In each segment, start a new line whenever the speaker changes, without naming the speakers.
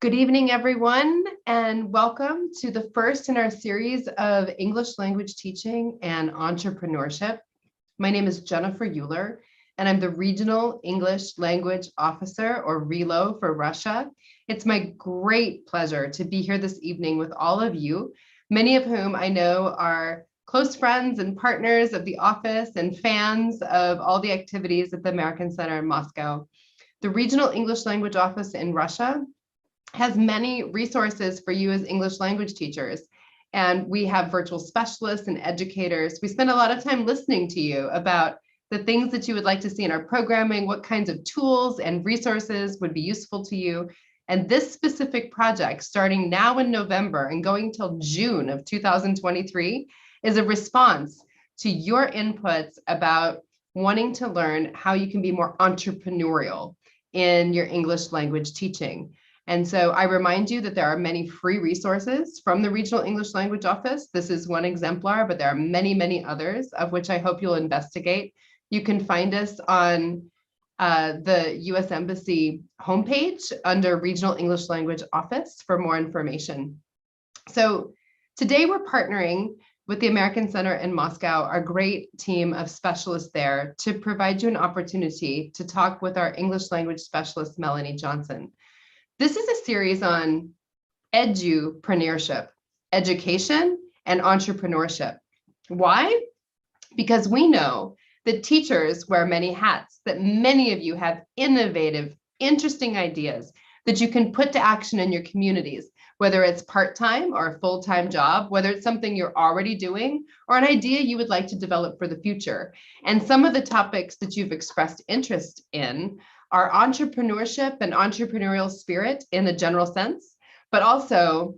Good evening, everyone, and welcome to the first in our series of English language teaching and entrepreneurship. My name is Jennifer Euler, and I'm the Regional English Language Officer, or RELO, for Russia. It's my great pleasure to be here this evening with all of you, many of whom I know are close friends and partners of the office and fans of all the activities at the American Center in Moscow. The Regional English Language Office in Russia has many resources for you as English language teachers. And we have virtual specialists and educators. We spend a lot of time listening to you about the things that you would like to see in our programming, what kinds of tools and resources would be useful to you. And this specific project, starting now in November and going till June of 2023, is a response to your inputs about wanting to learn how you can be more entrepreneurial in your English language teaching. And so I remind you that there are many free resources from the Regional English Language Office. This is one exemplar, but there are many, many others of which I hope you'll investigate. You can find us on the U.S. Embassy homepage under Regional English Language Office for more information. So today we're partnering with the American Center in Moscow, our great team of specialists there, to provide you an opportunity to talk with our English language specialist, Melanie Johnson. This is a series on edupreneurship, education and entrepreneurship. Why? Because we know that teachers wear many hats, that many of you have innovative, interesting ideas that you can put to action in your communities, whether it's part-time or a full-time job, whether it's something you're already doing or an idea you would like to develop for the future. And some of the topics that you've expressed interest in are entrepreneurship and entrepreneurial spirit in the general sense, but also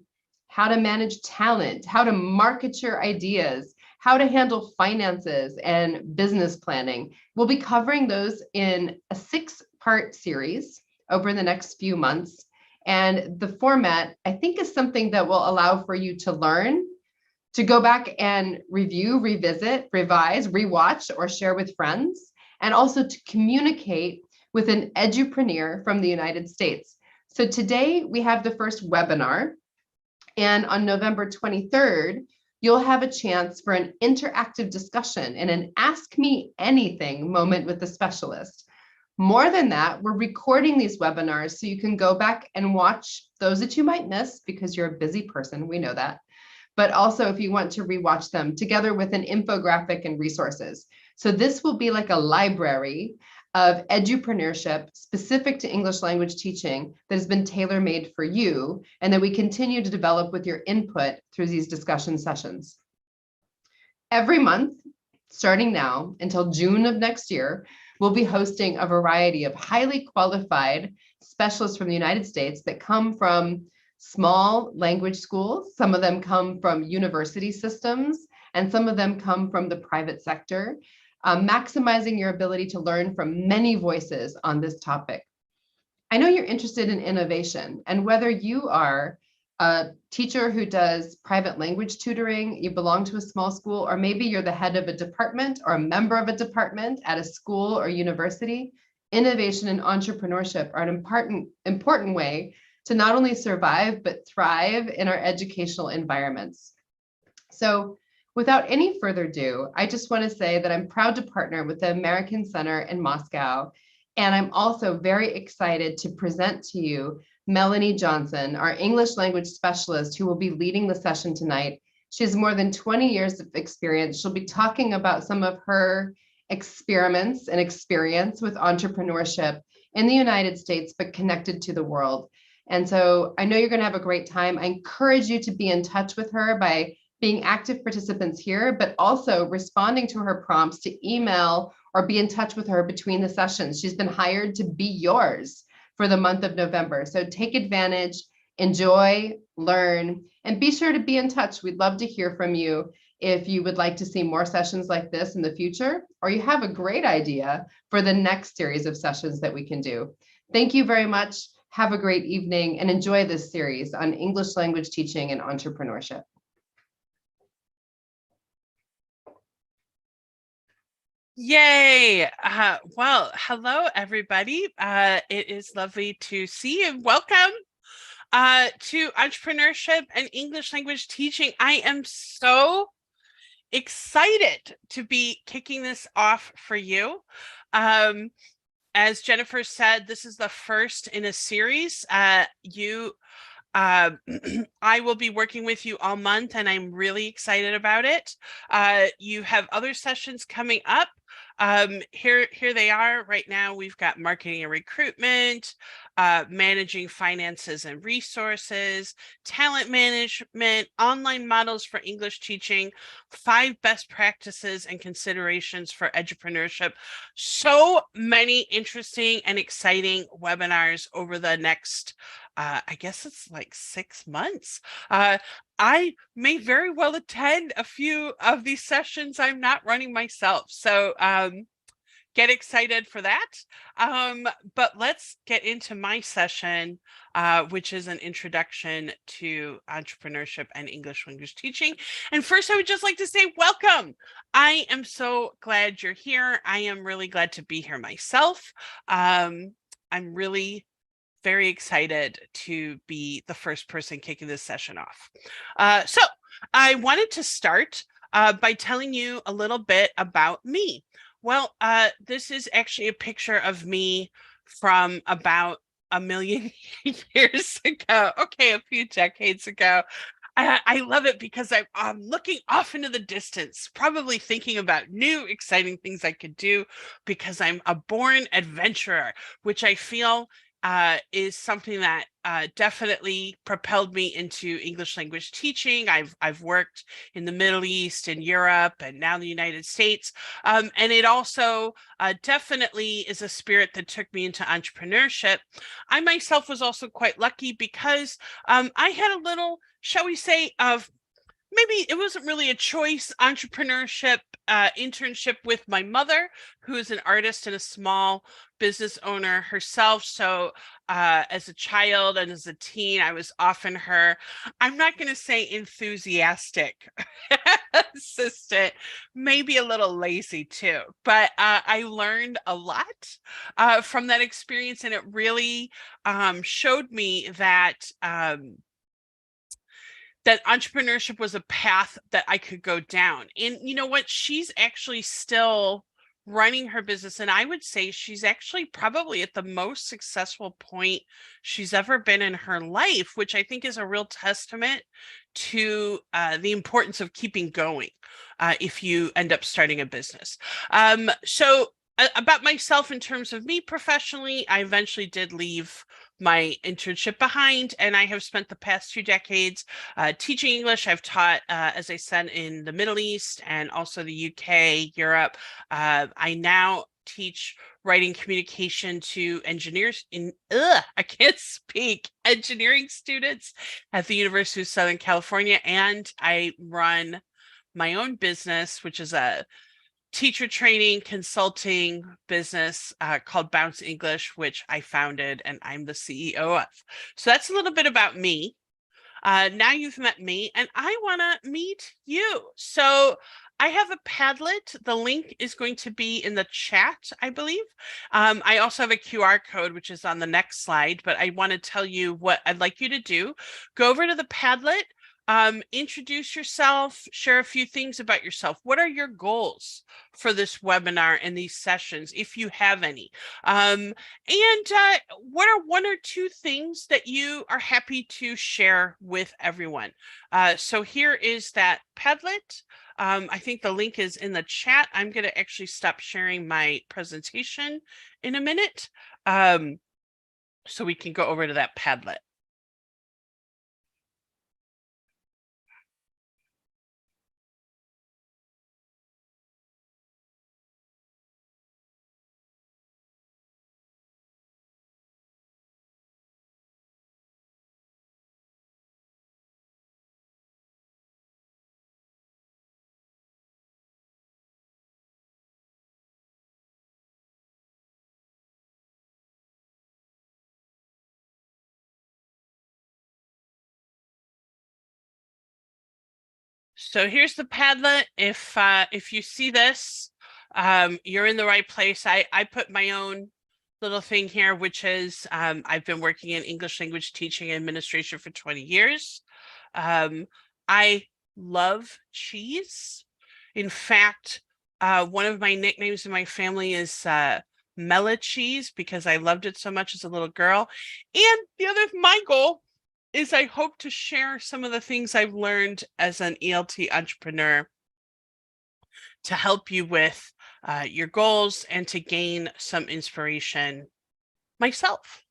how to manage talent, how to market your ideas, how to handle finances and business planning. We'll be covering those in a 6-part series over the next few months. And the format, I think, is something that will allow for you to learn, to go back and review, revisit, revise, rewatch, or share with friends, and also to communicate with an edupreneur from the United States. So today we have the first webinar, and on November 23rd, you'll have a chance for an interactive discussion and an Ask Me Anything moment with the specialist. More than that, we're recording these webinars so you can go back and watch those that you might miss because you're a busy person, we know that. But also if you want to rewatch them together with an infographic and resources. So this will be like a library of edupreneurship specific to English language teaching that has been tailor-made for you and that we continue to develop with your input through these discussion sessions. Every month, starting now until June of next year, we'll be hosting a variety of highly qualified specialists from the United States that come from small language schools. Some of them come from university systems, and some of them come from the private sector. Maximizing your ability to learn from many voices on this topic. I know you're interested in innovation, and whether you are a teacher who does private language tutoring, you belong to a small school, or maybe you're the head of a department or a member of a department at a school or university, innovation and entrepreneurship are an important way to not only survive, but thrive in our educational environments. So, without any further ado, I just want to say that I'm proud to partner with the American Center in Moscow, and I'm also very excited to present to you Melanie Johnson, our English language specialist, who will be leading the session tonight. She has more than 20 years of experience. She'll be talking about some of her experiments and experience with entrepreneurship in the United States, but connected to the world. And so I know you're going to have a great time. I encourage you to be in touch with her by being active participants here, but also responding to her prompts to email or be in touch with her between the sessions. She's been hired to be yours for the month of November. So take advantage, enjoy, learn, and be sure to be in touch. We'd love to hear from you if you would like to see more sessions like this in the future, or you have a great idea for the next series of sessions that we can do. Thank you very much. Have a great evening and enjoy this series on English language teaching and entrepreneurship.
Yay! Well, hello, everybody. It is lovely to see you. Welcome. to entrepreneurship and English language teaching. I am so excited to be kicking this off for you. As Jennifer said, this is the first in a series. Uh, I will be working with you all month, and I'm really excited about it. You have other sessions coming up. Here they are right now. We've got marketing and recruitment, managing finances and resources, talent management, online models for English teaching, 5 best practices and considerations for entrepreneurship. So many interesting and exciting webinars over the next I guess it's like 6 months. I may very well attend a few of these sessions I'm not running myself. So get excited for that. But let's get into my session, which is an introduction to entrepreneurship and English language teaching. And first, I would just like to say welcome. I am so glad you're here. I am really glad to be here myself. I'm really very excited to be the first person kicking this session off. So I wanted to start by telling you a little bit about me. Well, this is actually a picture of me from about a million years ago. Okay, a few decades ago. I love it because I'm looking off into the distance, probably thinking about new, exciting things I could do because I'm a born adventurer, which I feel is something that definitely propelled me into English language teaching. I've worked in the Middle East and Europe and now the United States. And it also definitely is a spirit that took me into entrepreneurship. I myself was also quite lucky because I had a little, shall we say, of maybe it wasn't really a choice entrepreneurship internship with my mother, who is an artist and a small business owner herself. So as a child and as a teen, I was often her, I'm not going to say enthusiastic assistant, maybe a little lazy too, but I learned a lot from that experience, and it really showed me that that entrepreneurship was a path that I could go down. And you know what? She's actually still running her business. And I would say she's actually probably at the most successful point she's ever been in her life, which I think is a real testament to the importance of keeping going if you end up starting a business. So about myself in terms of me professionally, I eventually did leave my internship behind, and I have spent the past 2 decades teaching English. I've taught, as I said, in the Middle East and also the UK, Europe. I now teach writing communication to engineers in, I can't speak, engineering students at the University of Southern California. And I run my own business, which is a teacher training consulting business called Bounce English, which I founded and I'm the CEO of. So that's a little bit about me. Now you've met me, and I want to meet you. So I have a Padlet. The link is going to be in the chat, I believe. I also have a QR code, which is on the next slide, but I want to tell you what I'd like you to do. Go over to the Padlet, introduce yourself, share a few things about yourself. What are your goals for this webinar and these sessions, if you have any? And what are 1 or 2 things that you are happy to share with everyone? So here is that Padlet. I think the link is in the chat. I'm going to actually stop sharing my presentation in a minute so we can go over to that Padlet. So here's the Padlet. If you see this, you're in the right place. I put my own little thing here, which is I've been working in English language teaching and administration for 20 years. I love cheese. In fact, one of my nicknames in my family is Mela Cheese because I loved it so much as a little girl. And my goal is I hope to share some of the things I've learned as an ELT entrepreneur to help you with your goals and to gain some inspiration myself.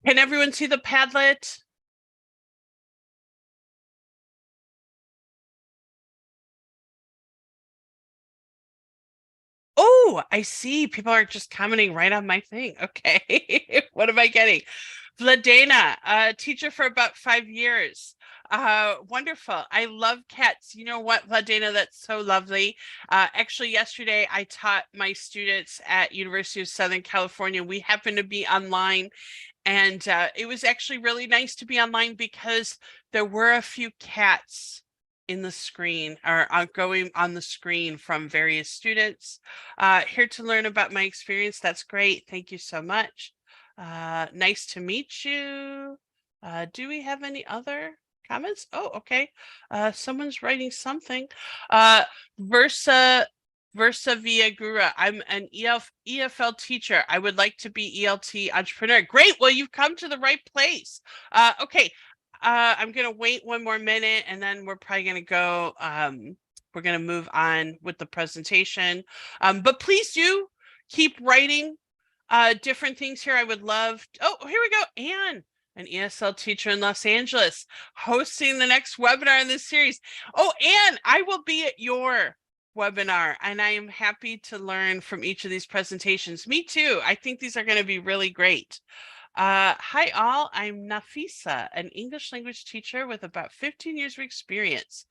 Can everyone see the Padlet? Oh, I see. People are just commenting right on my thing. Okay. What am I getting? Vladena, a teacher for about 5 years. Wonderful. I love cats. You know what, Vladena, that's so lovely. Actually, yesterday I taught my students at University of Southern California. We happened to be online, and it was actually really nice to be online because there were a few cats in the screen or going on the screen from various students. Here to learn about my experience. That's great. Thank you so much. Nice to meet you. Do we have any other comments? Oh, okay. Someone's writing something. Versa Via Gura. I'm an EFL teacher. I would like to be ELT entrepreneur. Great. Well, you've come to the right place. Okay. I'm going to wait one more minute and then we're probably going to go. We're going to move on with the presentation. But please do keep writing different things here. I would love. Oh, here we go. Anne, an ESL teacher in Los Angeles, hosting the next webinar in this series. Oh, Anne, I will be at your webinar and I am happy to learn from each of these presentations. Me too. I think these are going to be really great. Hi all, I'm Nafisa, an English language teacher with about 15 years of experience.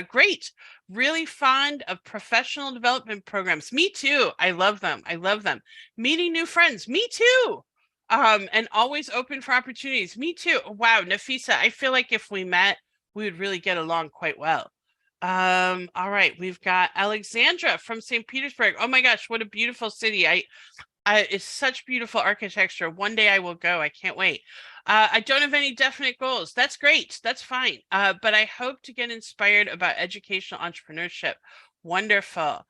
Great, really fond of professional development programs. Me too, I love them, I love them. Meeting new friends, me too. And always open for opportunities, me too. Wow, Nafisa, I feel like if we met, we would really get along quite well. All right, we've got Alexandra from St. Petersburg. Oh my gosh, what a beautiful city. It's such beautiful architecture. One day I will go. I can't wait. I don't have any definite goals. That's great. That's fine. But I hope to get inspired about educational entrepreneurship. Wonderful.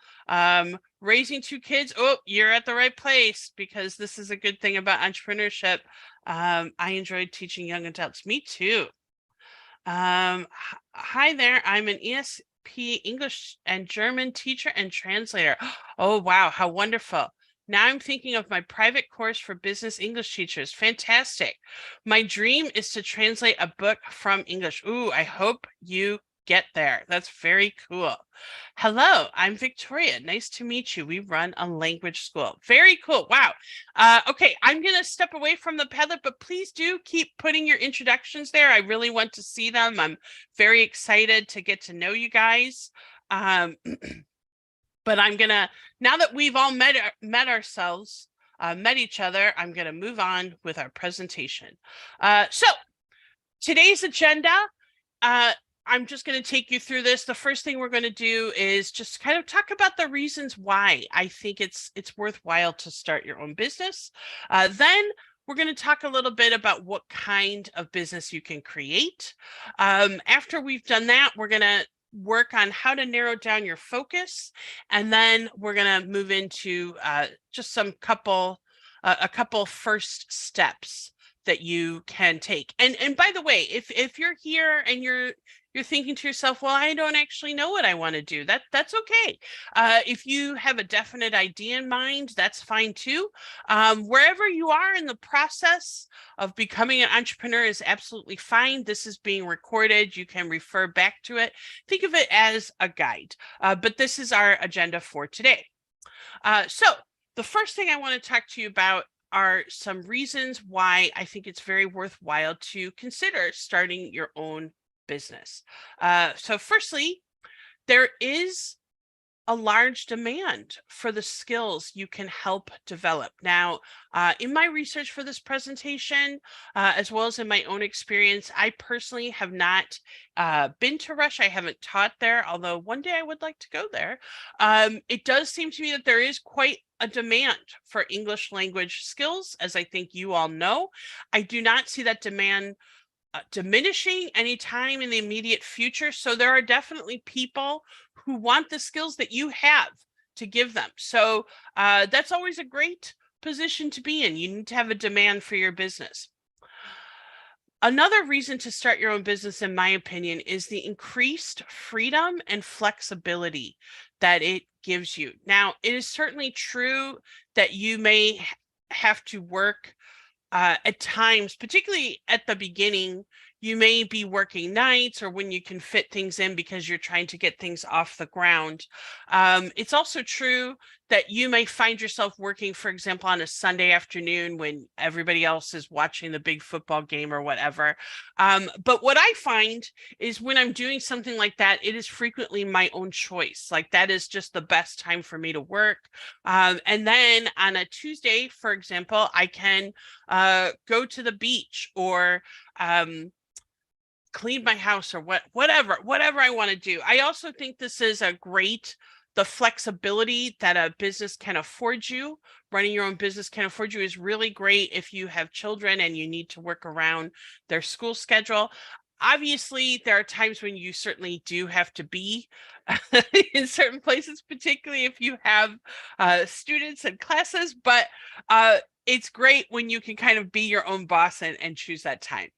Raising 2 kids. Oh, you're at the right place because this is a good thing about entrepreneurship. I enjoyed teaching young adults. Me too. Hi there. I'm an ESP English and German teacher and translator. Oh, wow. How wonderful. Now I'm thinking of my private course for business English teachers. Fantastic. My dream is to translate a book from English. Ooh, I hope you get there. That's very cool. Hello, I'm Victoria. Nice to meet you. We run a language school. Very cool. Wow. Okay, I'm going to step away from the Padlet, but please do keep putting your introductions there. I really want to see them. I'm very excited to get to know you guys. But I'm gonna, now that we've all met ourselves, met each other, I'm gonna move on with our presentation. So today's agenda, I'm just gonna take you through this. The first thing we're gonna do is just kind of talk about the reasons why I think it's worthwhile to start your own business. Then we're going to talk a little bit about what kind of business you can create. After we've done that, we're going to work on how to narrow down your focus, and then we're going to move into just a couple first steps that you can take. And by the way, if you're here and you're thinking to yourself, well, I don't actually know what I want to do, that's okay. If you have a definite idea in mind, that's fine too. Wherever you are in the process of becoming an entrepreneur is absolutely fine. This is being recorded. You can refer back to it. Think of it as a guide, but this is our agenda for today. So the first thing I want to talk to you about are some reasons why I think it's very worthwhile to consider starting your own business. So firstly, there is a large demand for the skills you can help develop. Now, in my research for this presentation, as well as in my own experience, I personally have not been to Russia. I haven't taught there, although one day I would like to go there. It does seem to me that there is quite a demand for English language skills, as I think you all know. I do not see that demand diminishing anytime in the immediate future. So there are definitely people who want the skills that you have to give them. So that's always a great position to be in. You need to have a demand for your business. Another reason to start your own business, in my opinion, is the increased freedom and flexibility that it gives you. Now, it is certainly true that you may have to work at times, particularly at the beginning. You may be working nights or when you can fit things in because you're trying to get things off the ground. It's also true that you may find yourself working, for example, on a Sunday afternoon when everybody else is watching the big football game or whatever. But what I find is when I'm doing something like that, it is frequently my own choice. Like that is just the best time for me to work. And then on a Tuesday, for example, I can go to the beach or clean my house or whatever I want to do. I also think this is the flexibility that a business can afford you. Running your own business can afford you is really great if you have children and you need to work around their school schedule. Obviously, there are times when you certainly do have to be in certain places, particularly if you have students and classes, but it's great when you can kind of be your own boss and choose that time.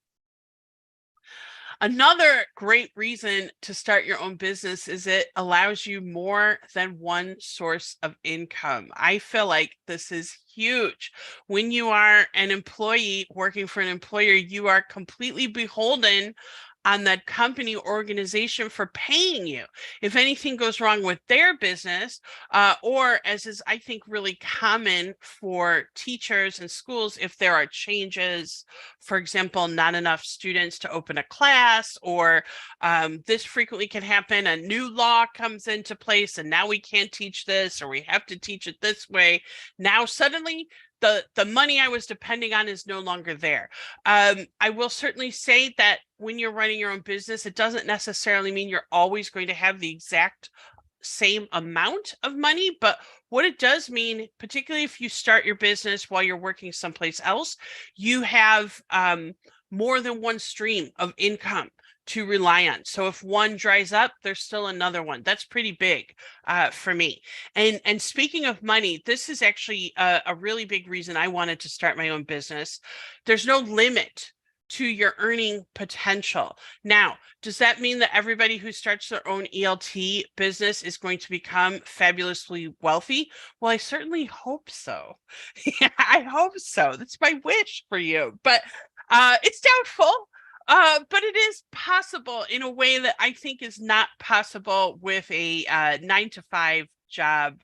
Another great reason to start your own business is it allows you more than one source of income. I feel like this is huge. When you are an employee working for an employer, you are completely beholden on that company organization for paying you. If anything goes wrong with their business, or as is, I think, really common for teachers and schools, if there are changes, for example, not enough students to open a class, or this frequently can happen, a new law comes into place and now we can't teach this, or we have to teach it this way. Now suddenly the money I was depending on is no longer there. I will certainly say that when you're running your own business, it doesn't necessarily mean you're always going to have the exact same amount of money, but what it does mean, particularly if you start your business while you're working someplace else, you have more than one stream of income to rely on. So if one dries up, there's still another one. That's pretty big for me. And speaking of money, this is actually a really big reason I wanted to start my own business. There's no limit to your earning potential. Now, does that mean that everybody who starts their own ELT business is going to become fabulously wealthy? Well, I certainly hope so. Yeah, I hope so. That's my wish for you. But it's doubtful. But it is possible in a way that I think is not possible with a 9-to-5 job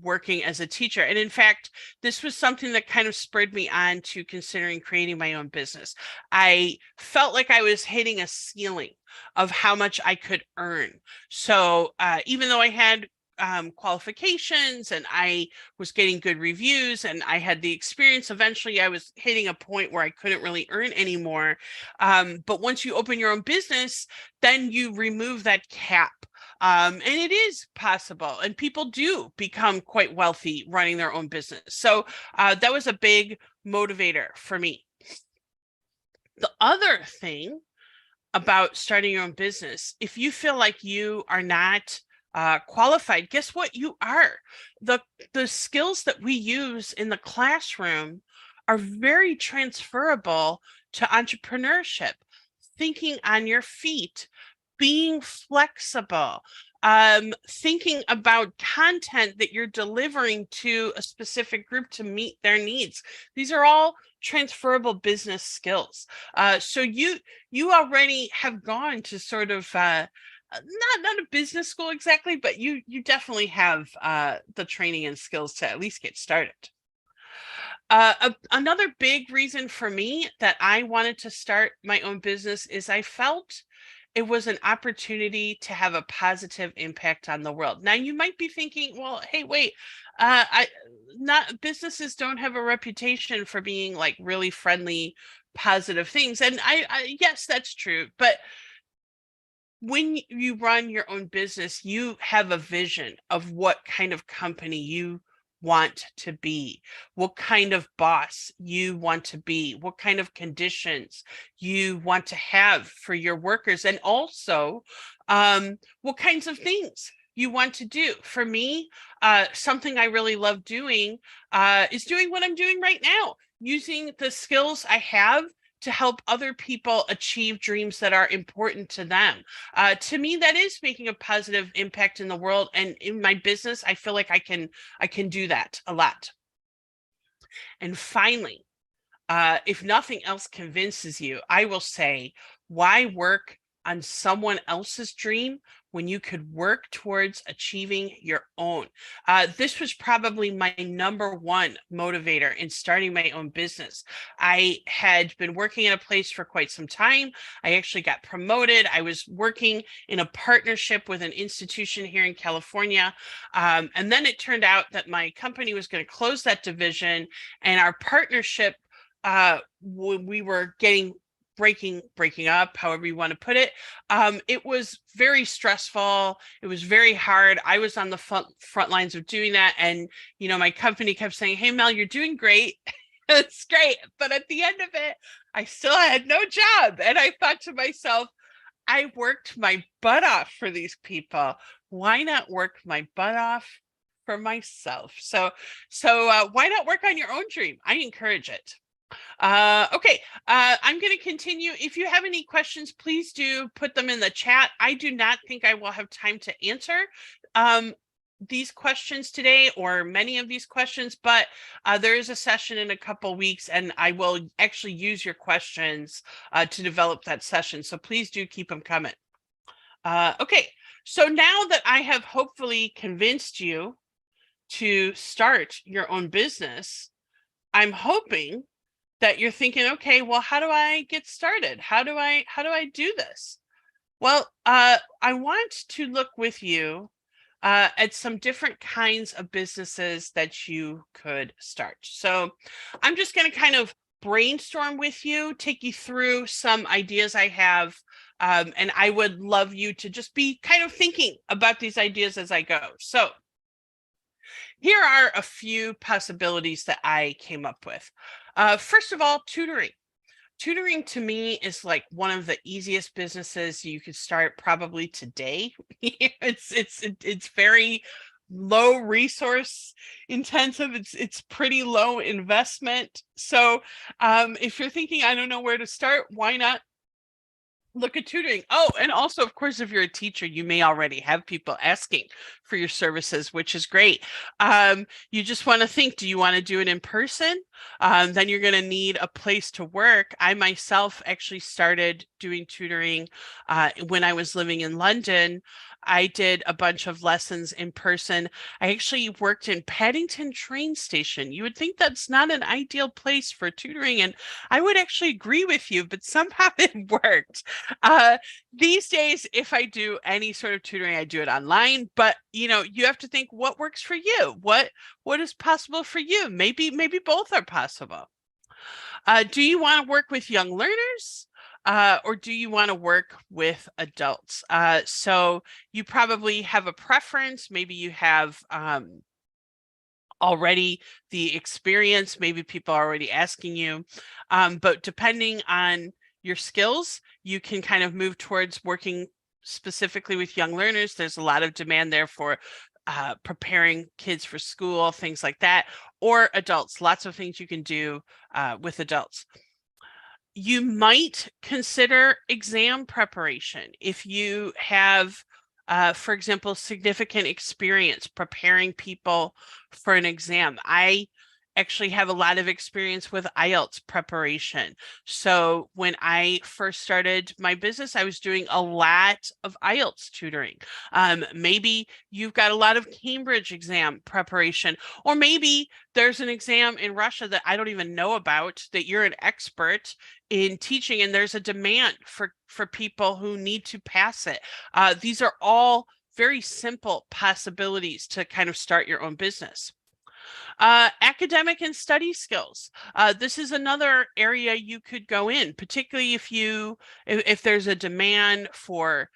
working as a teacher. And in fact, this was something that kind of spurred me on to considering creating my own business. I felt like I was hitting a ceiling of how much I could earn. So even though I had qualifications and I was getting good reviews and I had the experience, eventually I was hitting a point where I couldn't really earn anymore. But once you open your own business, then you remove that cap. And it is possible, and people do become quite wealthy running their own business. So that was a big motivator for me. The other thing about starting your own business, if you feel like you are not qualified, guess what? You are. The skills that we use in the classroom are very transferable to entrepreneurship. Thinking on your feet, being flexible, thinking about content that you're delivering to a specific group to meet their needs. These are all transferable business skills. So you already have gone to sort of not a business school exactly, but you definitely have the training and skills to at least get started. Another big reason for me that I wanted to start my own business is I felt it was an opportunity to have a positive impact on the world. Now you might be thinking, well, hey, wait, I not businesses don't have a reputation for being like really friendly, positive things. And I yes, that's true. But when you run your own business, you have a vision of what kind of company you want to be, what kind of boss you want to be, what kind of conditions you want to have for your workers, and also what kinds of things you want to do. For me, something I really love doing is doing what I'm doing right now, using the skills I have to help other people achieve dreams that are important to them. To me, that is making a positive impact in the world, and in my business, I feel like I can do that a lot. And finally, if nothing else convinces you, I will say, why work on someone else's dream when you could work towards achieving your own? This was probably my number one motivator in starting my own business. I had been working in a place for quite some time. I actually got promoted. I was working in a partnership with an institution here in California. And then it turned out that my company was going to close that division, and our partnership, we were breaking up, however you want to put it. It was very stressful. It was very hard. I was on the front lines of doing that. And, my company kept saying, hey, Mel, you're doing great. It's great. But at the end of it, I still had no job. And I thought to myself, I worked my butt off for these people. Why not work my butt off for myself? So why not work on your own dream? I encourage it. Okay, I'm going to continue. If you have any questions, please do put them in the chat. I do not think I will have time to answer these questions today, or many of these questions, but there is a session in a couple weeks, and I will actually use your questions to develop that session. So please do keep them coming. Okay, so now that I have hopefully convinced you to start your own business, I'm hoping that you're thinking, okay, well, how do I get started? How do I do this? Well, I want to look with you at some different kinds of businesses that you could start. So I'm just going to kind of brainstorm with you, take you through some ideas I have, and I would love you to just be kind of thinking about these ideas as I go. So here are a few possibilities that I came up with. First of all, tutoring. Tutoring to me is like one of the easiest businesses you could start probably today. It's very low resource intensive. It's pretty low investment. So if you're thinking, I don't know where to start, why not look at tutoring? Oh, and also, of course, if you're a teacher, you may already have people asking for your services, which is great. You just want to think, do you want to do it in person? Then you're going to need a place to work. I myself actually started doing tutoring when I was living in London. I did a bunch of lessons in person. I actually worked in Paddington train station. You would think that's not an ideal place for tutoring, and I would actually agree with you, but somehow it worked. These days, if I do any sort of tutoring, I do it online, but you have to think, what works for you? What is possible for you? Maybe both are possible. Do you want to work with young learners? Or do you want to work with adults? So you probably have a preference. Maybe you have already the experience. Maybe people are already asking you. But depending on your skills, you can kind of move towards working specifically with young learners. There's a lot of demand there for preparing kids for school, things like that, or adults. Lots of things you can do with adults. You might consider exam preparation if you have, for example, significant experience preparing people for an exam. I actually have a lot of experience with IELTS preparation. So when I first started my business, I was doing a lot of IELTS tutoring. Maybe you've got a lot of Cambridge exam preparation, or maybe there's an exam in Russia that I don't even know about that you're an expert in teaching, and there's a demand for people who need to pass it. These are all very simple possibilities to kind of start your own business. Academic and study skills. This is another area you could go in, particularly if there's a demand for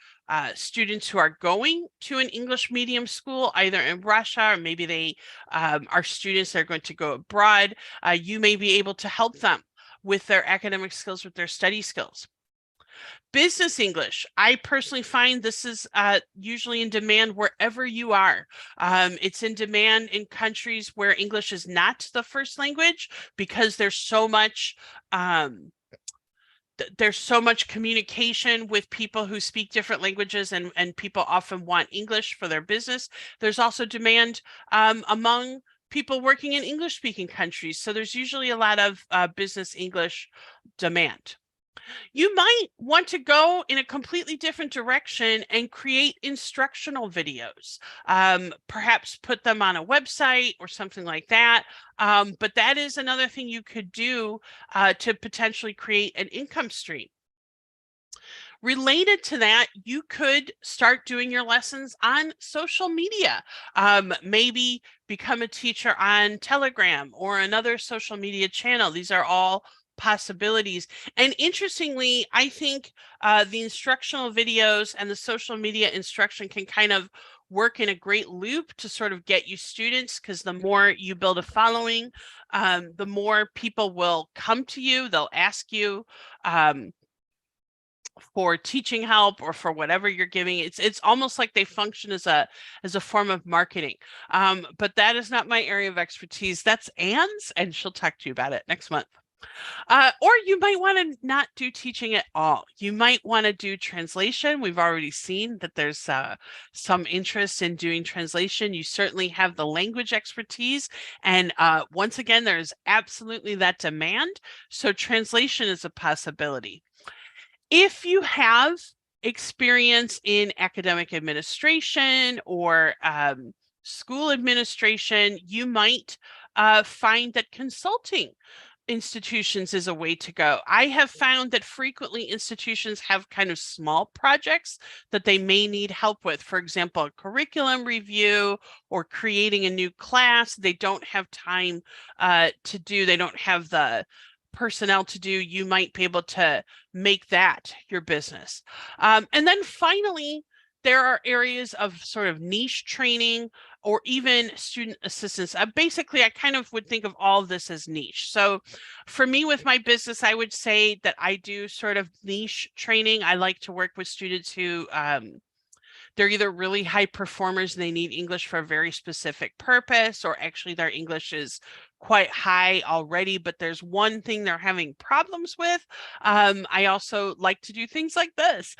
students who are going to an English medium school, either in Russia, or maybe they are students that are going to go abroad. You may be able to help them with their academic skills, with their study skills. Business English. I personally find this is usually in demand wherever you are. It's in demand in countries where English is not the first language, because there's so much communication with people who speak different languages, and people often want English for their business. There's also demand among people working in English-speaking countries. So there's usually a lot of business English demand. You might want to go in a completely different direction and create instructional videos. Perhaps put them on a website or something like that. But that is another thing you could do to potentially create an income stream. Related to that, you could start doing your lessons on social media. Maybe become a teacher on Telegram or another social media channel. These are all possibilities. And interestingly, I think the instructional videos and the social media instruction can kind of work in a great loop to sort of get you students, because the more you build a following, the more people will come to you. They'll ask you for teaching help or for whatever you're giving. It's almost like they function as a form of marketing. But that is not my area of expertise. That's Anne's, and she'll talk to you about it next month. Or you might want to not do teaching at all. You might want to do translation. We've already seen that there's some interest in doing translation. You certainly have the language expertise. And once again, there's absolutely that demand. So translation is a possibility. If you have experience in academic administration or school administration, you might find that consulting institutions is a way to go. I have found that frequently institutions have kind of small projects that they may need help with. For example, a curriculum review or creating a new class they don't have time to do. They don't have the personnel to do. You might be able to make that your business. And then finally, there are areas of sort of niche training or even student assistance. Basically, I kind of would think of all of this as niche. So for me with my business, I would say that I do sort of niche training. I like to work with students who they're either really high performers and they need English for a very specific purpose, or actually their English is quite high already, but there's one thing they're having problems with. I also like to do things like this.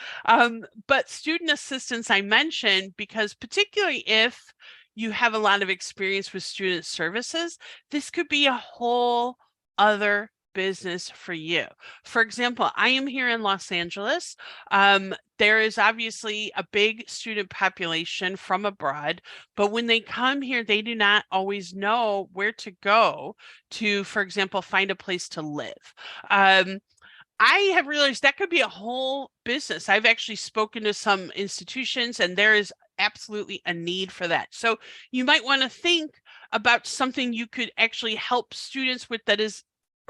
But student assistance I mentioned because particularly if you have a lot of experience with student services, this could be a whole other business for you. For example, I am here in Los Angeles. There is obviously a big student population from abroad, but when they come here, they do not always know where to go to, for example, find a place to live. I have realized that could be a whole business. I've actually spoken to some institutions, and there is absolutely a need for that. So you might want to think about something you could actually help students with that is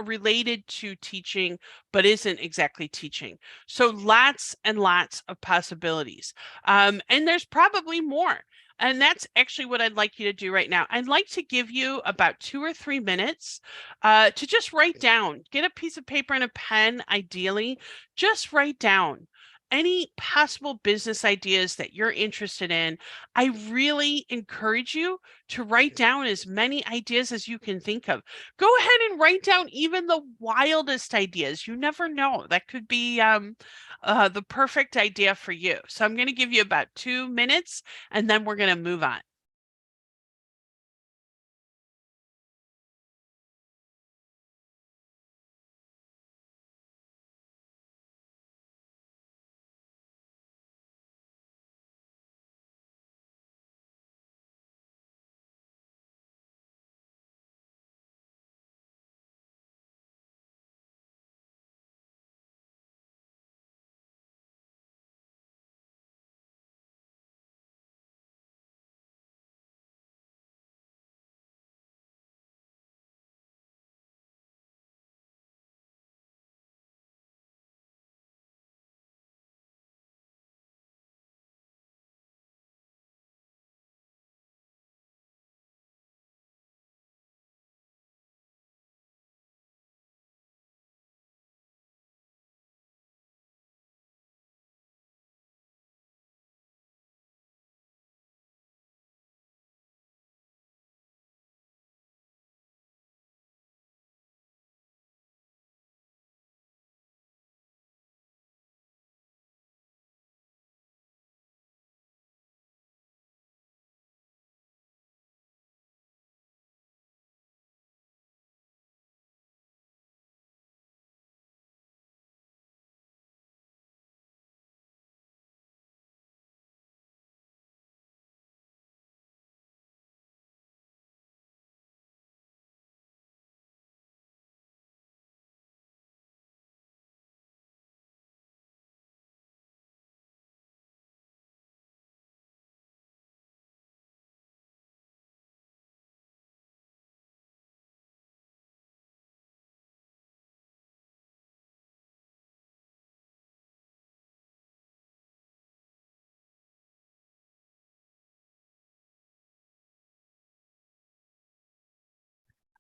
related to teaching, but isn't exactly teaching. So lots and lots of possibilities. And there's probably more. And that's actually what I'd like you to do right now. I'd like to give you about 2 or 3 minutes to just write down, get a piece of paper and a pen, ideally, just write down any possible business ideas that you're interested in. I really encourage you to write down as many ideas as you can think of. Go ahead and write down even the wildest ideas. You never know. That could be the perfect idea for you. So I'm going to give you about 2 minutes, and then we're going to move on.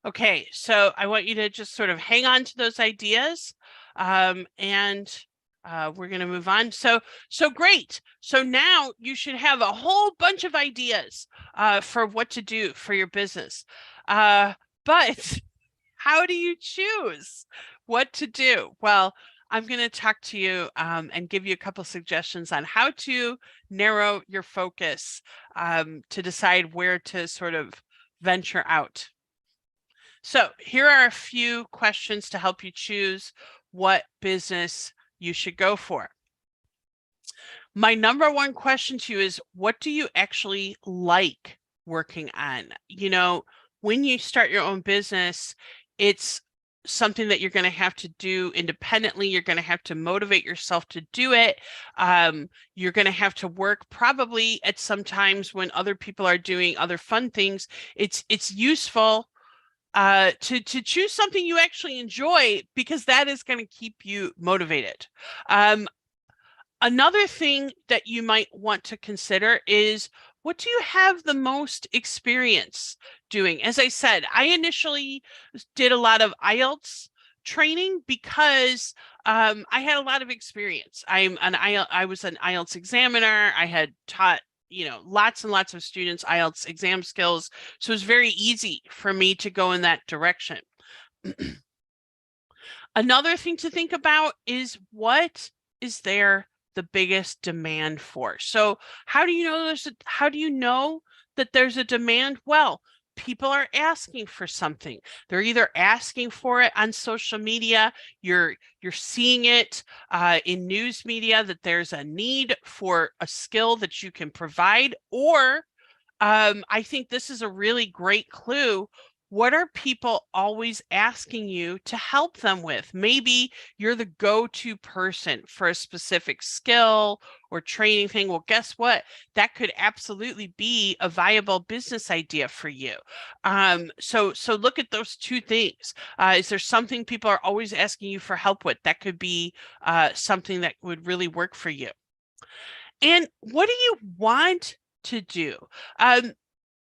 Okay, so I want you to just sort of hang on to those ideas, and we're going to move on. So great. So now you should have a whole bunch of ideas for what to do for your business. But how do you choose what to do? Well, I'm going to talk to you and give you a couple suggestions on how to narrow your focus to decide where to sort of venture out. So here are a few questions to help you choose what business you should go for. My number one question to you is, what do you actually like working on? You know, when you start your own business, it's something that you're going to have to do independently. You're going to have to motivate yourself to do it. You're going to have to work probably at some times when other people are doing other fun things. It's useful to choose something you actually enjoy, because that is going to keep you motivated. Another thing that you might want to consider is, what do you have the most experience doing? As I said, I initially did a lot of IELTS training because I had a lot of experience. I was an IELTS examiner. I had taught lots and lots of students IELTS exam skills. So it was very easy for me to go in that direction. Another thing to think about is, what is there the biggest demand for? So how do you know that there's a demand? Well, people are asking for something. They're either asking for it on social media, you're seeing it in news media that there's a need for a skill that you can provide, or I think this is a really great clue. What are people always asking you to help them with? Maybe you're the go-to person for a specific skill or training thing. Well, guess what? That could absolutely be a viable business idea for you. So look at those two things. Is there something people are always asking you for help with? That could be something that would really work for you. And what do you want to do? Um,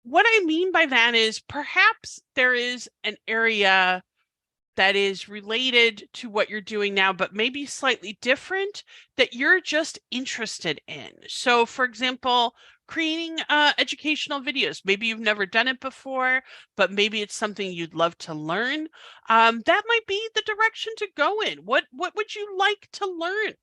what I mean by that is, perhaps there is an area that is related to what you're doing now, but maybe slightly different, that you're just interested in. So, for example, creating educational videos. Maybe you've never done it before, but maybe it's something you'd love to learn. That might be the direction to go in. What would you like to learn?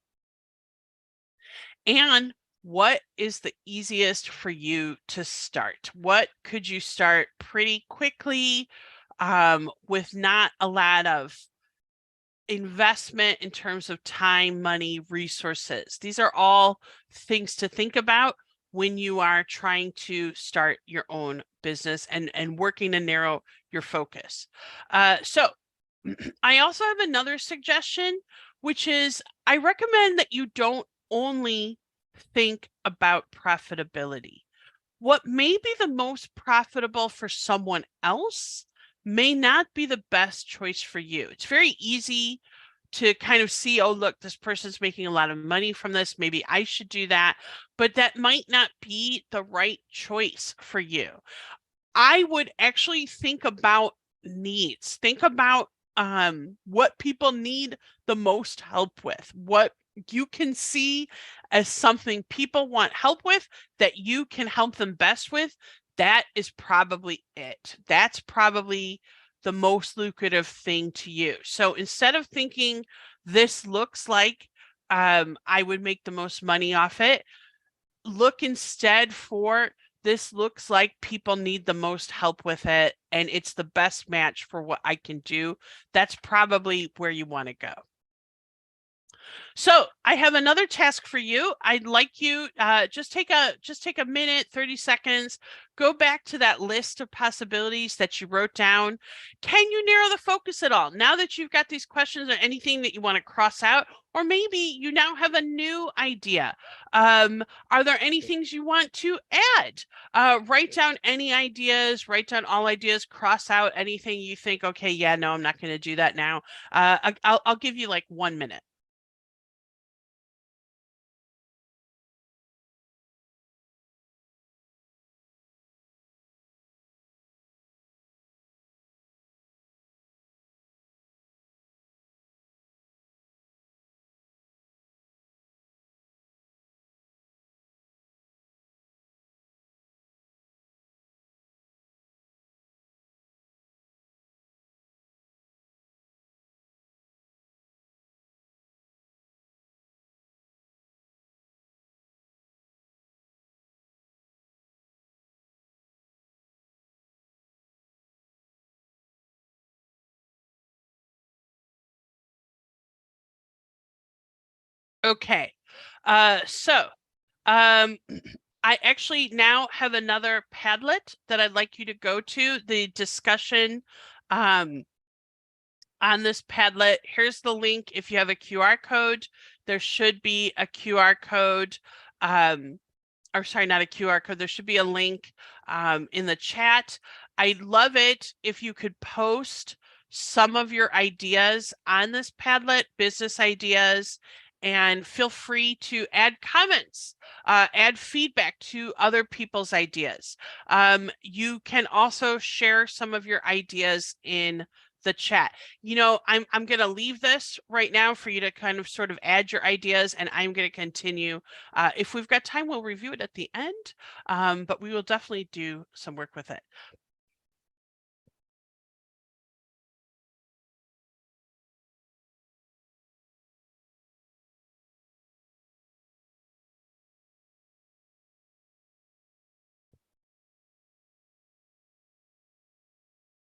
And what is the easiest for you to start? What could you start pretty quickly with not a lot of investment in terms of time, money, resources? These are all things to think about when you are trying to start your own business and working to narrow your focus. So I also have another suggestion, which is, I recommend that you don't only think about profitability. What may be the most profitable for someone else may not be the best choice for you. It's very easy to kind of see, oh, look, this person's making a lot of money from this. Maybe I should do that. But that might not be the right choice for you. I would actually think about needs. Think about what people need the most help with, what you can see as something people want help with that you can help them best with. That is probably it. That's probably the most lucrative thing to you. So instead of thinking, this looks like I would make the most money off it, look instead for, this looks like people need the most help with it, and it's the best match for what I can do. That's probably where you want to go. So I have another task for you. I'd like you just take a minute, 30 seconds, go back to that list of possibilities that you wrote down. Can you narrow the focus at all? Now that you've got these questions, or anything that you want to cross out, or maybe you now have a new idea. Are there any things you want to add? Write down any ideas, write down all ideas, cross out anything you think, okay, yeah, no, I'm not going to do that now. I'll give you like 1 minute. Okay. So I actually now have another Padlet that I'd like you to go to. The discussion on this Padlet. Here's the link. If you have a QR code, there should be a QR code. Or sorry, not a QR code. There should be a link in the chat. I'd love it if you could post some of your ideas on this Padlet, business ideas, and feel free to add comments, add feedback to other people's ideas. You can also share some of your ideas in the chat. You know, I'm going to leave this right now for you to kind of sort of add your ideas, and I'm going to continue. If we've got time, we'll review it at the end, but we will definitely do some work with it.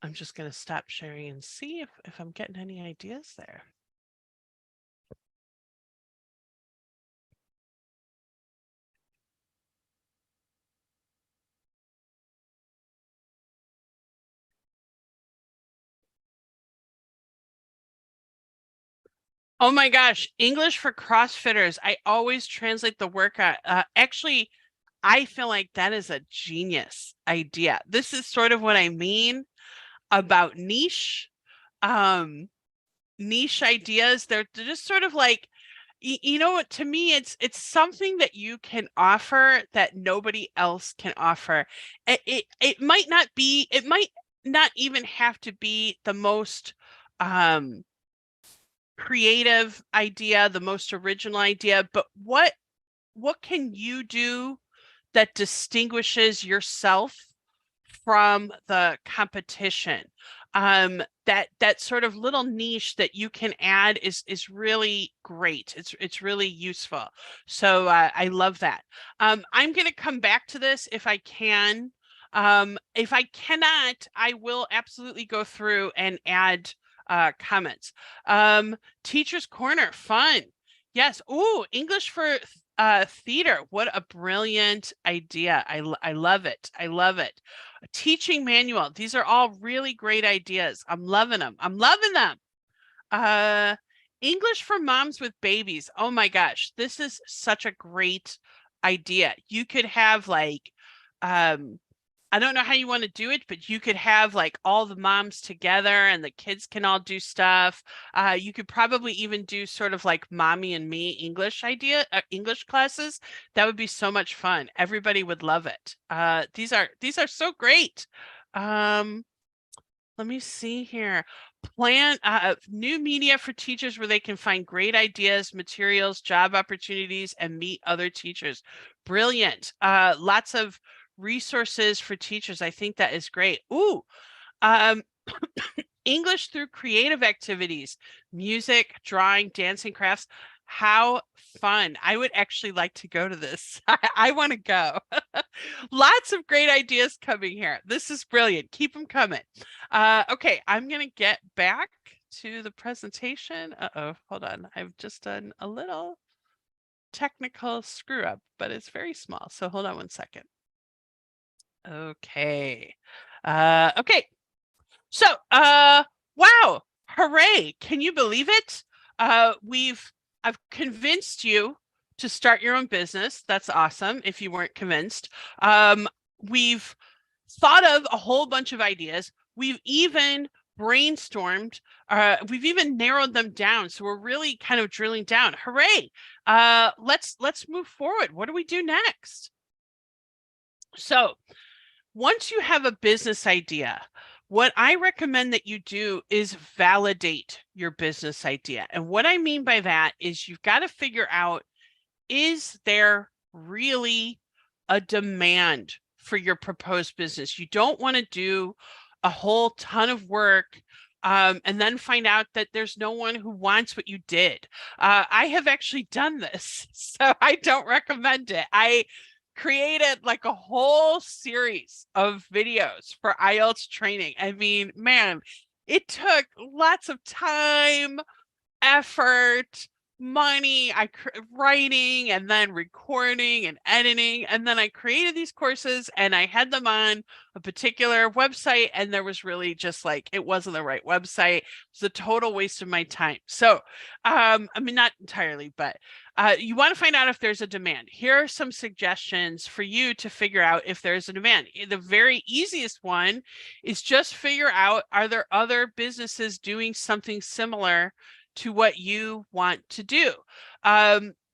I'm just going to stop sharing and see if I'm getting any ideas there. Oh my gosh, English for CrossFitters. I always translate the workout. Actually, I feel like that is a genius idea. This is sort of what I mean about niche. Niche ideas. They're just sort of like, you know what, to me, it's something that you can offer that nobody else can offer. It might not be, it might not even have to be the most creative idea, the most original idea, but what can you do that distinguishes yourself from the competition? That sort of little niche that you can add is really great. It's really useful. So I love that. I'm going to come back to this if I can. If I cannot, I will absolutely go through and add comments. Teacher's Corner, fun. Yes. Ooh, English for theater. What a brilliant idea. I love it. I love it. A teaching manual. These are all really great ideas. I'm loving them. I'm loving them. English for moms with babies. Oh my gosh, this is such a great idea. You could have like I don't know how you want to do it, but you could have like all the moms together and the kids can all do stuff. You could probably even do sort of like mommy and me English English classes. That would be so much fun. Everybody would love it. These are so great. Let me see here. Plan new media for teachers where they can find great ideas, materials, job opportunities, and meet other teachers. Brilliant. Lots of resources for teachers. I think that is great. Ooh, English through creative activities, music, drawing, dancing, crafts. How fun. I would actually like to go to this. I want to go. Lots of great ideas coming here. This is brilliant. Keep them coming. Okay, I'm going to get back to the presentation. Uh-oh, hold on. I've just done a little technical screw up, but it's very small. So hold on one second. Okay. Okay. So, wow, hooray. Can you believe it? I've convinced you to start your own business. That's awesome. If you weren't convinced, we've thought of a whole bunch of ideas. We've even brainstormed. We've even narrowed them down. So we're really kind of drilling down. Hooray. Let's move forward. What do we do next? So once you have a business idea, what I recommend that you do is validate your business idea. And what I mean by that is you've got to figure out, is there really a demand for your proposed business? You don't want to do a whole ton of work and then find out that there's no one who wants what you did. I have actually done this, so I don't recommend it. I created like a whole series of videos for IELTS training. I mean, man, it took lots of time, effort, money, writing and then recording and editing. And then I created these courses and I had them on a particular website, and there was really just like, it wasn't the right website. It was a total waste of my time. So, I mean, not entirely, but you want to find out if there's a demand. Here are some suggestions for you to figure out if there's a demand. The very easiest one is just figure out, are there other businesses doing something similar to what you want to do?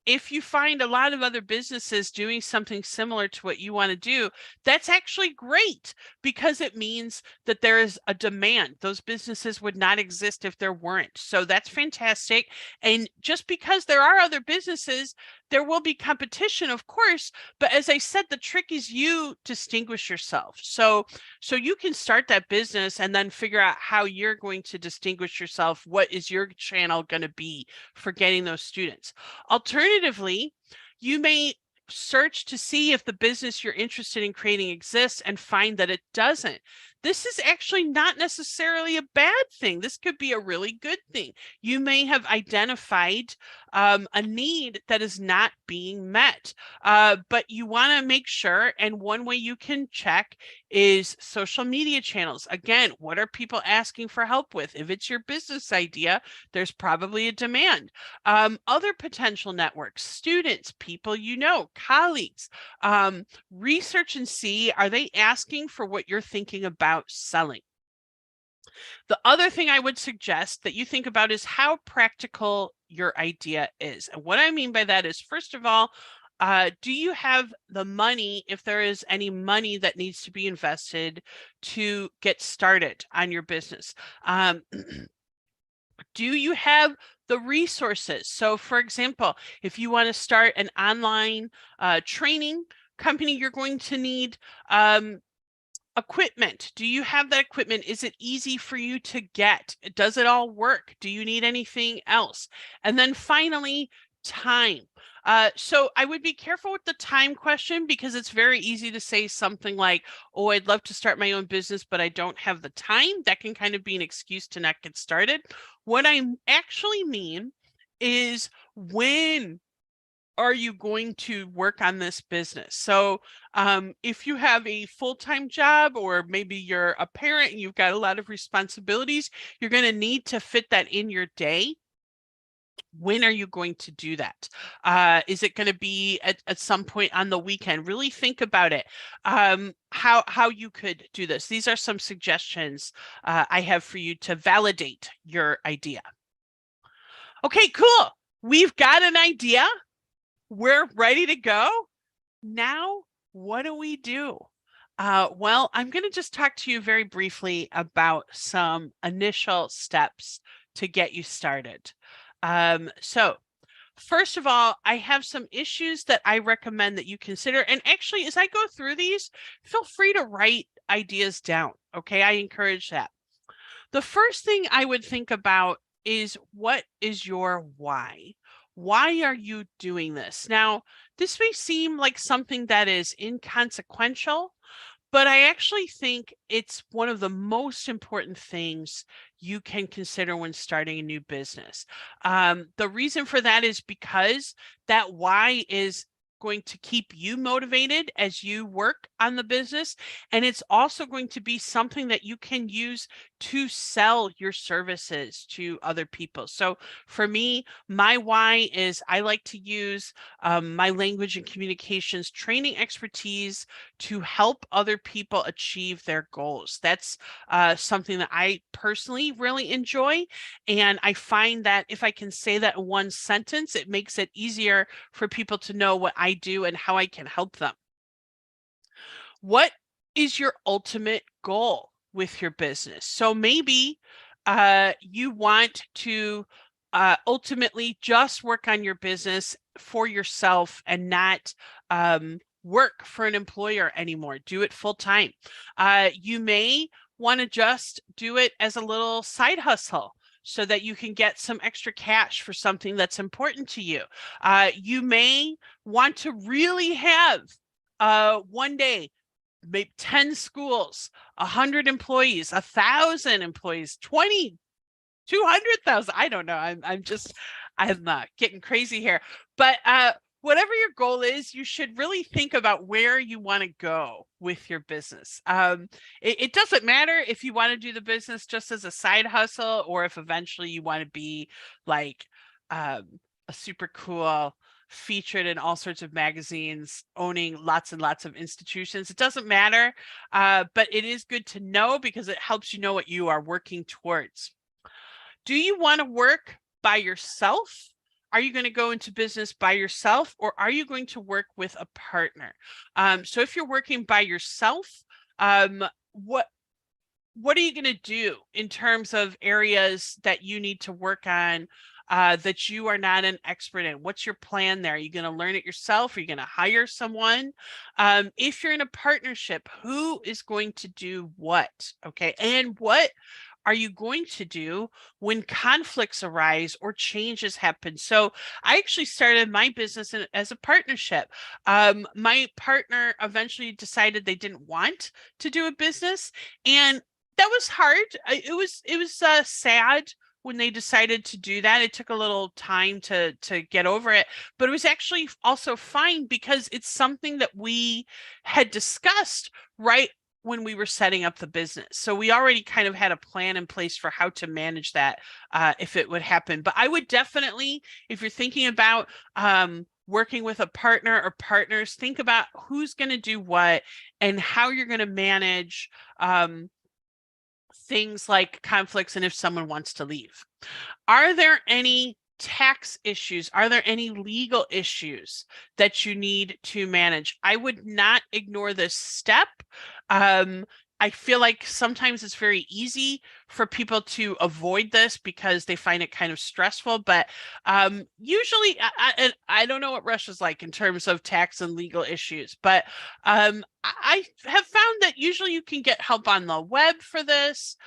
If you find a lot of other businesses doing something similar to what you want to do, that's actually great, because it means that there is a demand. Those businesses would not exist if there weren't. So that's fantastic. And just because there are other businesses, there will be competition, of course. But as I said, the trick is you distinguish yourself. So you can start that business and then figure out how you're going to distinguish yourself. What is your channel going to be for getting those students? Alternatively, you may search to see if the business you're interested in creating exists and find that it doesn't. This is actually not necessarily a bad thing. This could be a really good thing. You may have identified a need that is not being met, but you want to make sure. And one way you can check is social media channels. Again, what are people asking for help with? If it's your business idea, there's probably a demand. Other potential networks, students, people you know, colleagues. Research and see, are they asking for what you're thinking about selling? The other thing I would suggest that you think about is how practical your idea is. And what I mean by that is, first of all, do you have the money, if there is any money that needs to be invested to get started on your business? Do you have the resources? So for example, if you want to start an online training company, you're going to need equipment. Do you have that equipment? Is it easy for you to get? Does it all work? Do you need anything else? And then finally, time. So I would be careful with the time question, because it's very easy to say something like, oh, I'd love to start my own business, but I don't have the time. That can kind of be an excuse to not get started. What I actually mean is, when are you going to work on this business? So if you have a full-time job, or maybe you're a parent and you've got a lot of responsibilities, you're going to need to fit that in your day. When are you going to do that? Is it going to be at some point on the weekend? Really think about it, how you could do this. These are some suggestions I have for you to validate your idea. Okay, cool. We've got an idea. We're ready to go. Now, what do we do? Well, I'm going to just talk to you very briefly about some initial steps to get you started. So first of all, I have some issues that I recommend that you consider. And actually, as I go through these, feel free to write ideas down. Okay, I encourage that. The first thing I would think about is, what is your why? Why are you doing this? Now, this may seem like something that is inconsequential, but I actually think it's one of the most important things you can consider when starting a new business. The reason for that is because that why is going to keep you motivated as you work on the business. And it's also going to be something that you can use to sell your services to other people. So for me, my why is, I like to use my language and communications training expertise to help other people achieve their goals. That's something that I personally really enjoy. And I find that if I can say that in one sentence, it makes it easier for people to know what I do and how I can help them. What is your ultimate goal with your business? So maybe you want to ultimately just work on your business for yourself and not work for an employer anymore. Do it full time. You may want to just do it as a little side hustle, so that you can get some extra cash for something that's important to you. You may want to really have one day, maybe 10 schools, 100 employees, 1,000 employees, 20, 200,000. I don't know. I'm getting crazy here, but whatever your goal is, you should really think about where you want to go with your business. It doesn't matter if you want to do the business just as a side hustle, or if eventually you want to be like a super cool, featured in all sorts of magazines, owning lots and lots of institutions. It doesn't matter, but it is good to know because it helps you know what you are working towards. Do you want to work by yourself? Are you going to go into business by yourself, or are you going to work with a partner? So if you're working by yourself, what are you going to do in terms of areas that you need to work on that you are not an expert in? What's your plan there? Are you going to learn it yourself? Are you going to hire someone? If you're in a partnership, who is going to do what? Okay. And what are you going to do when conflicts arise or changes happen? So I actually started my business as a partnership. My partner eventually decided they didn't want to do a business, and that was hard. It was sad when they decided to do that. It took a little time to get over it, but it was actually also fine because it's something that we had discussed right when we were setting up the business. So we already kind of had a plan in place for how to manage that if it would happen. But I would definitely, if you're thinking about working with a partner or partners, think about who's going to do what and how you're going to manage things like conflicts and if someone wants to leave. Are there any tax issues? Are there any legal issues that you need to manage? I would not ignore this step. I feel like sometimes it's very easy for people to avoid this because they find it kind of stressful. But usually, I don't know what Russia's like in terms of tax and legal issues, but I have found that usually you can get help on the web for this.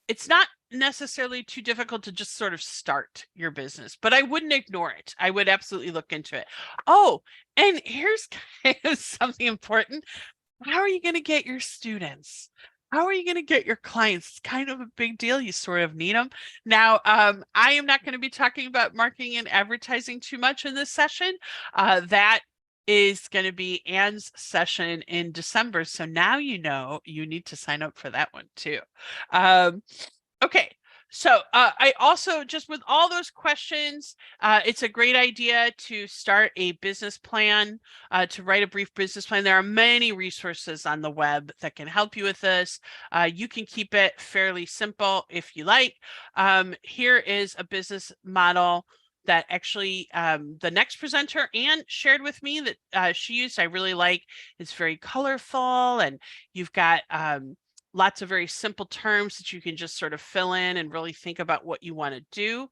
It's not necessarily too difficult to just sort of start your business, but I wouldn't ignore it. I would absolutely look into it. Oh, and here's kind of something important. How are you going to get your students? How are you going to get your clients? It's kind of a big deal. You sort of need them. Now, I am not going to be talking about marketing and advertising too much in this session. That is going to be Anne's session in December. So now you know you need to sign up for that one too. Okay. So I also, just with all those questions, it's a great idea to start a business plan, to write a brief business plan. There are many resources on the web that can help you with this. You can keep it fairly simple if you like. Here is a business model that actually the next presenter, Anne, shared with me that she used. I really like. It's very colorful, and you've got lots of very simple terms that you can just sort of fill in and really think about what you want to do.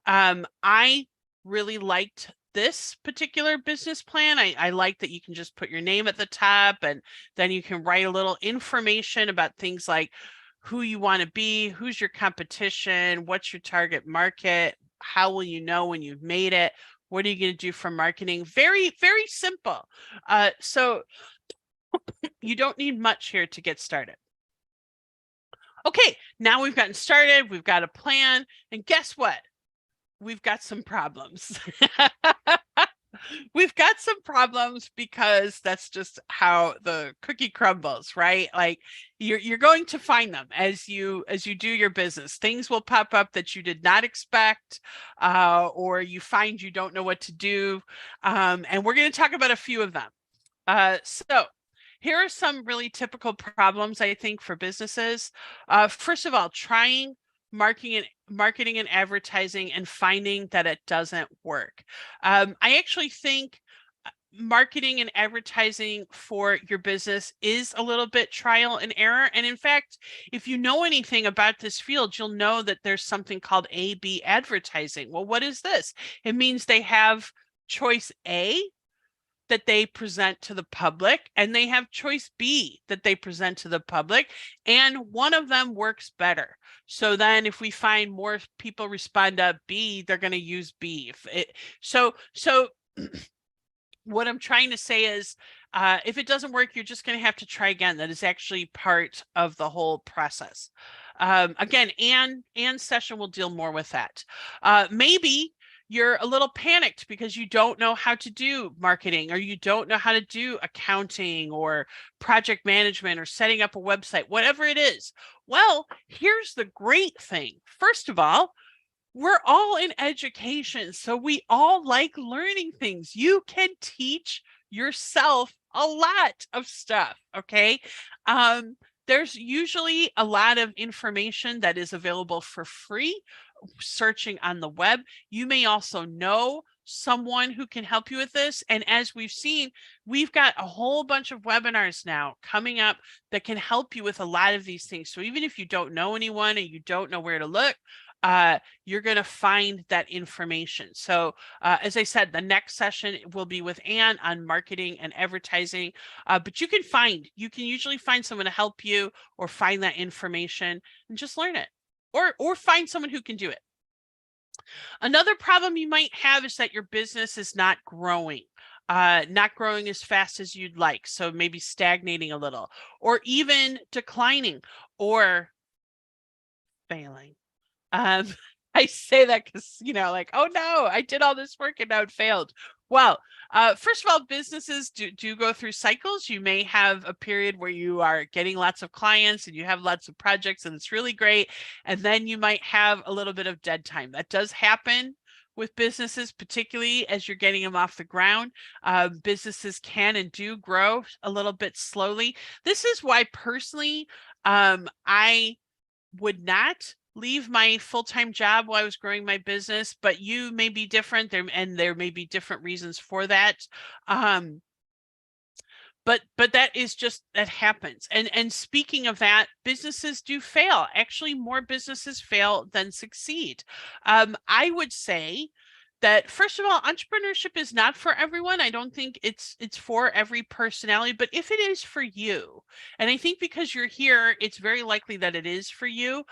I really liked this particular business plan. I like that you can just put your name at the top, and then you can write a little information about things like who you want to be, who's your competition, what's your target market, how will you know when you've made it, what are you going to do for marketing? Very, very simple. So you don't need much here to get started. Okay, now we've gotten started, we've got a plan, and guess what? We've got some problems. We've got some problems because that's just how the cookie crumbles, right? Like you're going to find them as you do your business. Things will pop up that you did not expect, or you find you don't know what to do. And we're going to talk about a few of them. So here are some really typical problems, I think, for businesses. First of all, trying marketing and advertising and finding that it doesn't work. I actually think marketing and advertising for your business is a little bit trial and error. And in fact, if you know anything about this field, you'll know that there's something called A/B advertising. Well, what is this? It means they have choice A that they present to the public, and they have choice B that they present to the public, and one of them works better. So then if we find more people respond to B, they're going to use B. So what I'm trying to say is, if it doesn't work, you're just going to have to try again. That is actually part of the whole process. Again, Anne's session will deal more with that. Maybe you're a little panicked because you don't know how to do marketing, or you don't know how to do accounting or project management or setting up a website, whatever it is. Well, here's the great thing. First of all, we're all in education, so we all like learning things. You can teach yourself a lot of stuff, okay? There's usually a lot of information that is available for free, searching on the web. You may also know someone who can help you with this. And as we've seen, we've got a whole bunch of webinars now coming up that can help you with a lot of these things. So even if you don't know anyone and you don't know where to look, you're going to find that information. So as I said, the next session will be with Anne on marketing and advertising, but you can usually find someone to help you, or find that information and just learn it, or find someone who can do it. Another problem you might have is that your business is not growing as fast as you'd like. So maybe stagnating a little, or even declining, or failing. I say that because, like, oh no, I did all this work and now it failed. Well, first of all, businesses do go through cycles. You may have a period where you are getting lots of clients and you have lots of projects and it's really great. And then you might have a little bit of dead time. That does happen with businesses, particularly as you're getting them off the ground. Businesses can and do grow a little bit slowly. This is why personally, I would not leave my full-time job while I was growing my business, but you may be different there, and there may be different reasons for that. But that happens. And speaking of that, businesses do fail. Actually, more businesses fail than succeed. I would say that, first of all, entrepreneurship is not for everyone. I don't think it's for every personality, but if it is for you, and I think because you're here, it's very likely that it is for you.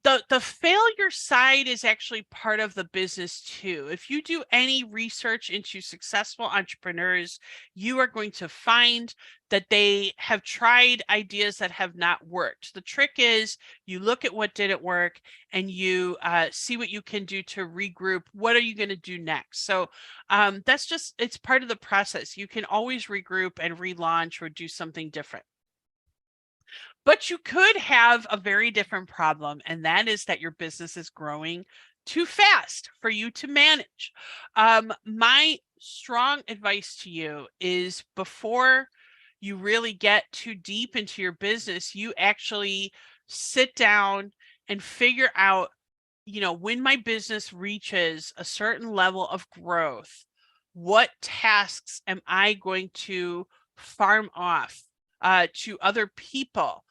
The failure side is actually part of the business too. If you do any research into successful entrepreneurs, you are going to find that they have tried ideas that have not worked. The trick is you look at what didn't work and you see what you can do to regroup. What are you going to do next? So it's part of the process. You can always regroup and relaunch or do something different. But you could have a very different problem, and that is that your business is growing too fast for you to manage. My strong advice to you is, before you really get too deep into your business, you actually sit down and figure out, when my business reaches a certain level of growth, what tasks am I going to farm off to other people,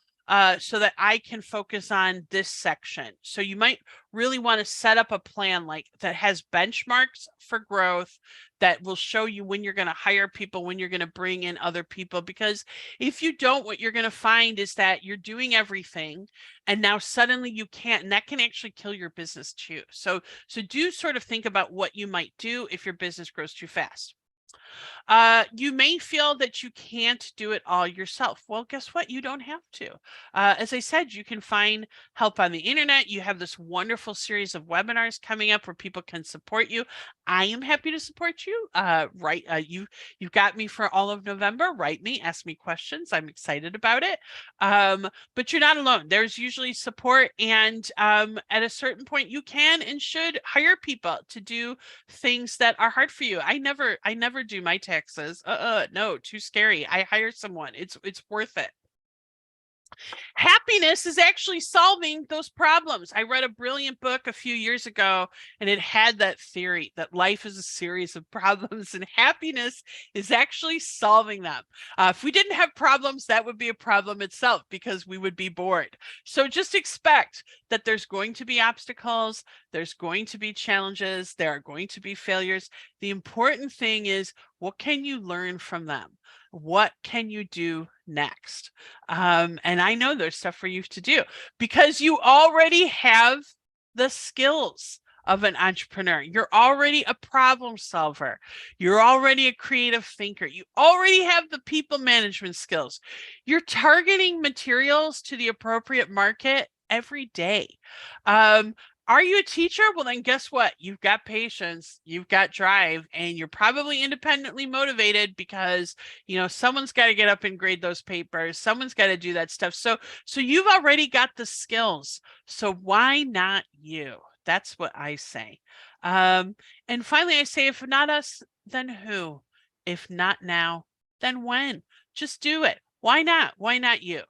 so that I can focus on this section. So you might really want to set up a plan that has benchmarks for growth, that will show you when you're going to hire people, when you're going to bring in other people. Because if you don't, what you're going to find is that you're doing everything and now suddenly you can't, and that can actually kill your business too. So do sort of think about what you might do if your business grows too fast. You may feel that you can't do it all yourself. Well, guess what? You don't have to. As I said, you can find help on the internet. You have this wonderful series of webinars coming up where people can support you. I am happy to support you. You've got me for all of November. Write me, ask me questions. I'm excited about it. But you're not alone. There's usually support, and at a certain point, you can and should hire people to do things that are hard for you. I never do my taxes. No, too scary. I hire someone. It's worth it. Happiness is actually solving those problems. I read a brilliant book a few years ago, and it had that theory that life is a series of problems, and happiness is actually solving them. If we didn't have problems, that would be a problem itself, because we would be bored. So just expect that there's going to be obstacles, there's going to be challenges, there are going to be failures. The important thing is, what can you learn from them? What can you do next? And I know there's stuff for you to do, because you already have the skills of an entrepreneur. You're already a problem solver. You're already a creative thinker. You already have the people management skills. You're targeting materials to the appropriate market every day. Are you a teacher? Well, then guess what? You've got patience, you've got drive, and you're probably independently motivated because, someone's got to get up and grade those papers. Someone's got to do that stuff. So you've already got the skills. So why not you? That's what I say. And finally, I say, if not us, then who? If not now, then when? Just do it. Why not? Why not you?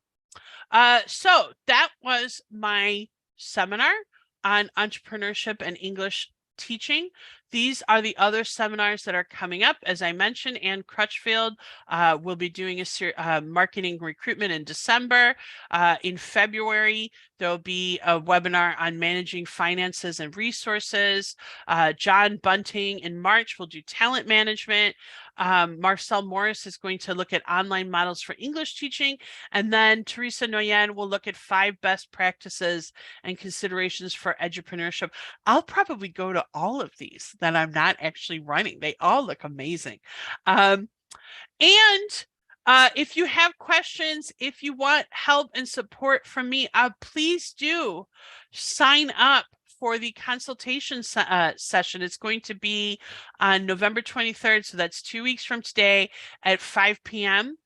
So that was my seminar on entrepreneurship and English teaching. These are the other seminars that are coming up. As I mentioned, Ann Crutchfield will be doing a marketing recruitment in December. In February, there'll be a webinar on managing finances and resources. John Bunting in March will do talent management. Marcel Morris is going to look at online models for English teaching. And then Teresa Noyen will look at 5 best practices and considerations for edupreneurship. I'll probably go to all of these that I'm not actually running. They all look amazing. And if you have questions, if you want help and support from me, please do sign up for the consultation session. It's going to be on November 23rd. So that's 2 weeks from today at 5 p.m.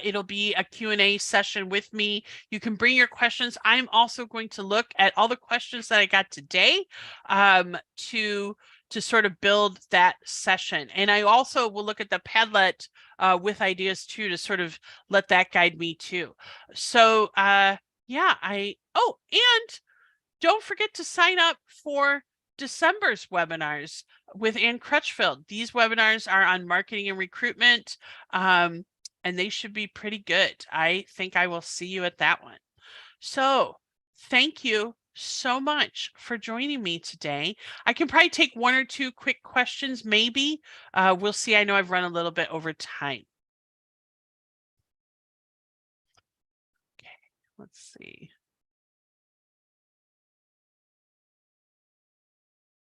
It'll be a Q&A session with me. You can bring your questions. I'm also going to look at all the questions that I got today to sort of build that session. And I also will look at the Padlet with ideas too, to sort of let that guide me too. So yeah, and don't forget to sign up for December's webinars with Ann Crutchfield. These webinars are on marketing and recruitment, and they should be pretty good. I think I will see you at that one. So thank you so much for joining me today. I can probably take 1 or 2 quick questions, maybe. We'll see. I know I've run a little bit over time. Okay, let's see.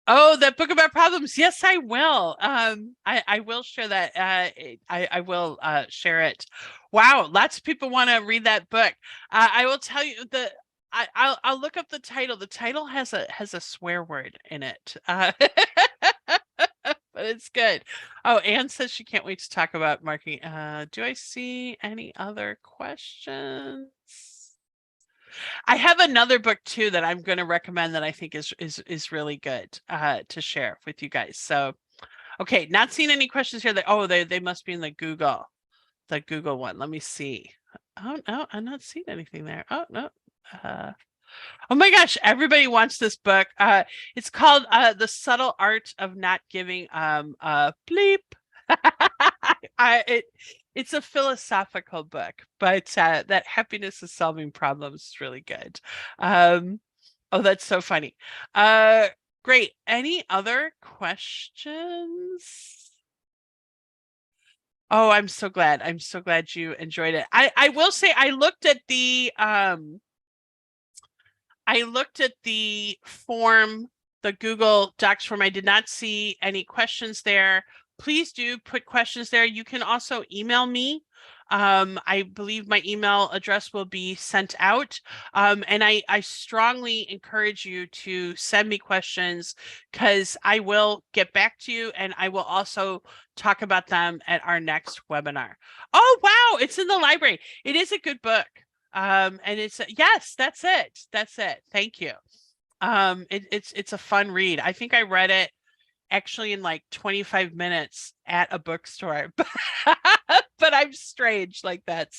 Oh, that book about problems. Yes, I will. I will share that. I will share it. Wow, lots of people want to read that book. I will tell you that I'll look up the title. The title has a swear word in it. But it's good. Oh, Anne says she can't wait to talk about marketing. Do I see any other questions? I have another book too that I'm going to recommend that I think is really good to share with you guys. So, okay, not seeing any questions here. They must be in the Google one. Let me see. Oh no, I'm not seeing anything there. Oh no. Oh my gosh, everybody wants this book. It's called The Subtle Art of Not Giving bleep. It's a philosophical book, but that happiness is solving problems is really good. Oh, that's so funny. Great. Any other questions? Oh, I'm so glad. I'm so glad you enjoyed it. I will say I looked at the form, the Google Docs form. I did not see any questions there. Please do put questions there. You can also email me. I believe my email address will be sent out. And I strongly encourage you to send me questions because I will get back to you and I will also talk about them at our next webinar. Oh, wow. It's in the library. It is a good book. And yes, that's it. Thank you. It's a fun read. I think I read it actually in like 25 minutes at a bookstore, but I'm strange like that.